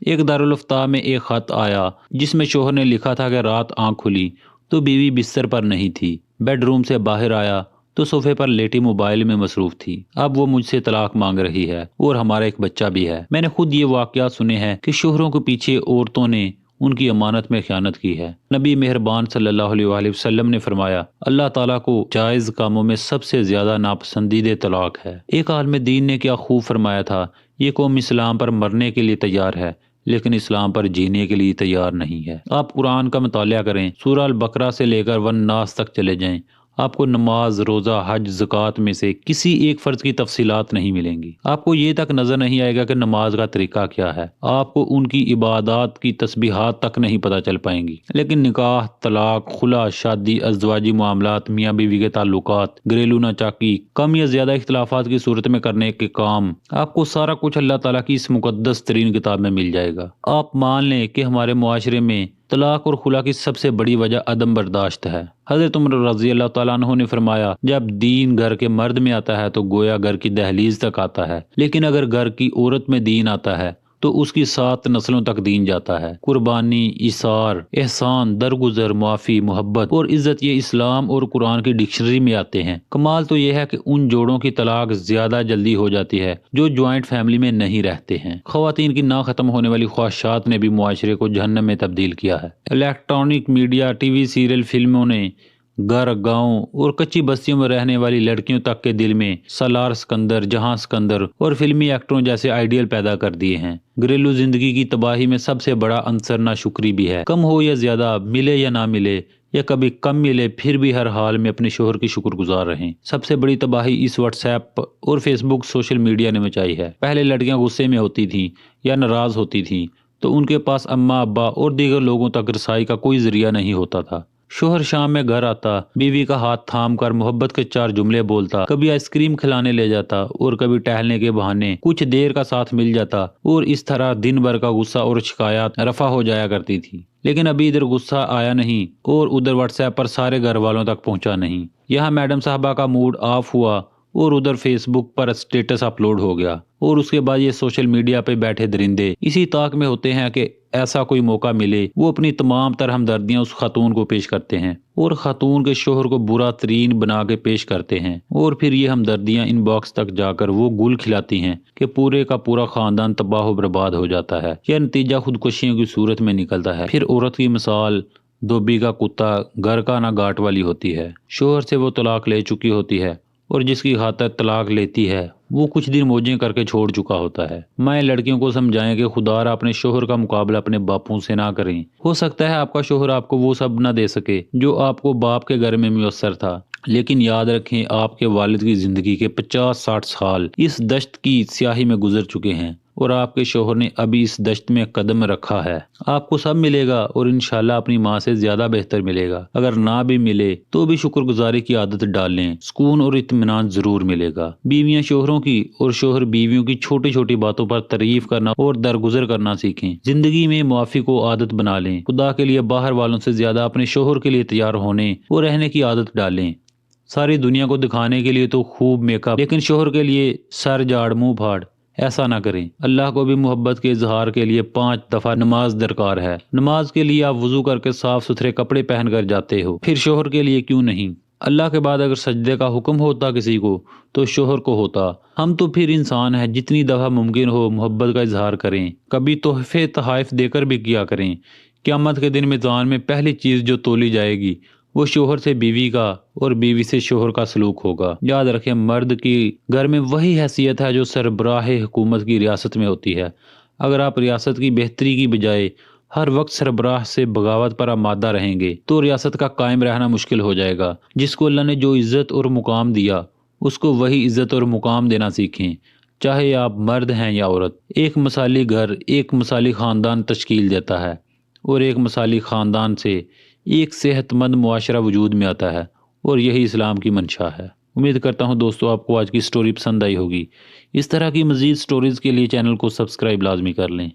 ایک دارالفتاح میں ایک خط آیا جس میں شوہر نے لکھا تھا کہ رات آنکھ کھلی تو بیوی بستر پر نہیں تھی، بیڈ روم سے باہر آیا تو صوفے پر لیٹی موبائل میں مصروف تھی۔ اب وہ مجھ سے طلاق مانگ رہی ہے اور ہمارا ایک بچہ بھی ہے۔ میں نے خود یہ واقعات سنے ہیں کہ شوہروں کے پیچھے عورتوں نے ان کی امانت میں خیانت کی ہے۔ نبی مہربان صلی اللہ علیہ وآلہ وسلم نے فرمایا، اللہ تعالیٰ کو جائز کاموں میں سب سے زیادہ ناپسندیدہ طلاق ہے۔ ایک عالم دین نے کیا خوب فرمایا تھا، یہ قوم اسلام پر مرنے کے لیے تیار ہے لیکن اسلام پر جینے کے لیے تیار نہیں ہے۔ آپ قرآن کا مطالعہ کریں، سورہ البقرہ سے لے کر والناس تک چلے جائیں، آپ کو نماز، روزہ، حج، زکوٰۃ میں سے کسی ایک فرض کی تفصیلات نہیں ملیں گی۔ آپ کو یہ تک نظر نہیں آئے گا کہ نماز کا طریقہ کیا ہے، آپ کو ان کی عبادات کی تسبیحات تک نہیں پتہ چل پائیں گی۔ لیکن نکاح، طلاق، خلا، شادی، ازدواجی معاملات، میاں بیوی کے تعلقات، گھریلو ناچاکی، کم یا زیادہ اختلافات کی صورت میں کرنے کے کام، آپ کو سارا کچھ اللہ تعالیٰ کی اس مقدس ترین کتاب میں مل جائے گا۔ آپ مان لیں کہ ہمارے معاشرے میں طلاق اور خلا کی سب سے بڑی وجہ عدم برداشت ہے۔ حضرت عمر رضی اللہ تعالیٰ عنہ نے فرمایا، جب دین گھر کے مرد میں آتا ہے تو گویا گھر کی دہلیز تک آتا ہے، لیکن اگر گھر کی عورت میں دین آتا ہے تو اس کی 7 نسلوں تک دین جاتا ہے۔ قربانی، ایثار، احسان، درگزر، معافی، محبت اور عزت، یہ اسلام اور قرآن کی ڈکشنری میں آتے ہیں۔ کمال تو یہ ہے کہ ان جوڑوں کی طلاق زیادہ جلدی ہو جاتی ہے جو جوائنٹ فیملی میں نہیں رہتے ہیں۔ خواتین کی نہ ختم ہونے والی خواہشات نے بھی معاشرے کو جہنم میں تبدیل کیا ہے۔ Electronic media, T V serial, فلموں نے گھر، گاؤں اور کچی بستیوں میں رہنے والی لڑکیوں تک کے دل میں سالار سکندر، جہاں سکندر اور فلمی ایکٹروں جیسے آئیڈیل پیدا کر دیے ہیں۔ گھریلو زندگی کی تباہی میں سب سے بڑا عنصر ناشکری بھی ہے۔ کم ہو یا زیادہ، ملے یا نہ ملے، یا کبھی کم ملے، پھر بھی ہر حال میں اپنے شوہر کی شکر گزار رہیں۔ سب سے بڑی تباہی اس واٹس ایپ اور فیس بک، سوشل میڈیا نے مچائی ہے۔ پہلے لڑکیاں غصے میں ہوتی تھیں یا ناراض ہوتی تھیں تو ان کے پاس اماں، ابا اور دیگر لوگوں تک رسائی کا کوئی ذریعہ نہیں ہوتا تھا۔ شوہر شام میں گھر آتا، بیوی کا ہاتھ تھام کر محبت کے 4 جملے بولتا، کبھی آئس کریم کھلانے لے جاتا اور کبھی ٹہلنے کے بہانے کچھ دیر کا ساتھ مل جاتا، اور اس طرح دن بھر کا غصہ اور شکایات رفع ہو جایا کرتی تھی۔ لیکن ابھی ادھر غصہ آیا نہیں اور ادھر واٹس ایپ پر سارے گھر والوں تک پہنچا نہیں۔ یہاں میڈم صاحبہ کا موڈ آف ہوا اور ادھر فیس بک پر اسٹیٹس اپلوڈ ہو گیا، اور اس کے بعد یہ سوشل میڈیا پہ بیٹھے درندے اسی طاق میں ہوتے ہیں کہ ایسا کوئی موقع ملے وہ اپنی تمام تر ہمدردیاں اس خاتون کو پیش کرتے ہیں اور خاتون کے شوہر کو برا ترین بنا کے پیش کرتے ہیں، اور پھر یہ ہمدردیاں ان باکس تک جا کر وہ گل کھلاتی ہیں کہ پورے کا پورا خاندان تباہ و برباد ہو جاتا ہے۔ یہ نتیجہ خودکشیوں کی صورت میں نکلتا ہے۔ پھر عورت کی مثال دھوبی کا کتا، گھر کا نہ گاٹ والی ہوتی ہے۔ شوہر سے وہ طلاق لے چکی ہوتی ہے اور جس کی خاطر طلاق لیتی ہے وہ کچھ دن موجیں کر کے چھوڑ چکا ہوتا ہے۔ مائیں لڑکیوں کو سمجھائیں کہ خدا را اپنے شوہر کا مقابلہ اپنے باپوں سے نہ کریں۔ ہو سکتا ہے آپ کا شوہر آپ کو وہ سب نہ دے سکے جو آپ کو باپ کے گھر میں میسر تھا، لیکن یاد رکھیں آپ کے والد کی زندگی کے 50-60 سال اس دشت کی سیاہی میں گزر چکے ہیں اور آپ کے شوہر نے ابھی اس دشت میں قدم رکھا ہے۔ آپ کو سب ملے گا اور انشاءاللہ اپنی ماں سے زیادہ بہتر ملے گا۔ اگر نہ بھی ملے تو بھی شکر گزاری کی عادت ڈال لیں، سکون اور اطمینان ضرور ملے گا۔ بیویاں شوہروں کی اور شوہر بیویوں کی چھوٹی چھوٹی باتوں پر تعریف کرنا اور درگزر کرنا سیکھیں۔ زندگی میں معافی کو عادت بنا لیں۔ خدا کے لیے باہر والوں سے زیادہ اپنے شوہر کے لیے تیار ہونے اور رہنے کی عادت ڈالیں۔ ساری دنیا کو دکھانے کے لیے تو خوب میک اپ، لیکن شوہر کے لیے سر جھاڑ منہ پھاڑ، ایسا نہ کریں۔ اللہ کو بھی محبت کے اظہار کے لیے 5 دفعہ نماز درکار ہے۔ نماز کے لیے آپ وضو کر کے صاف ستھرے کپڑے پہن کر جاتے ہو، پھر شوہر کے لیے کیوں نہیں؟ اللہ کے بعد اگر سجدے کا حکم ہوتا کسی کو تو شوہر کو ہوتا۔ ہم تو پھر انسان ہیں، جتنی دفعہ ممکن ہو محبت کا اظہار کریں، کبھی تحفے تحائف دے کر بھی کیا کریں۔ قیامت کے دن میزان میں پہلی چیز جو تولی جائے گی وہ شوہر سے بیوی کا اور بیوی سے شوہر کا سلوک ہوگا۔ یاد رکھیں، مرد کی گھر میں وہی حیثیت ہے جو سربراہ حکومت کی ریاست میں ہوتی ہے۔ اگر آپ ریاست کی بہتری کی بجائے ہر وقت سربراہ سے بغاوت پر آمادہ رہیں گے تو ریاست کا قائم رہنا مشکل ہو جائے گا۔ جس کو اللہ نے جو عزت اور مقام دیا اس کو وہی عزت اور مقام دینا سیکھیں، چاہے آپ مرد ہیں یا عورت۔ ایک مثالی گھر ایک مثالی خاندان تشکیل دیتا ہے، اور ایک مثالی خاندان سے ایک صحت مند معاشرہ وجود میں آتا ہے، اور یہی اسلام کی منشا ہے۔ امید کرتا ہوں دوستو آپ کو آج کی سٹوری پسند آئی ہوگی۔ اس طرح کی مزید سٹوریز کے لیے چینل کو سبسکرائب لازمی کر لیں۔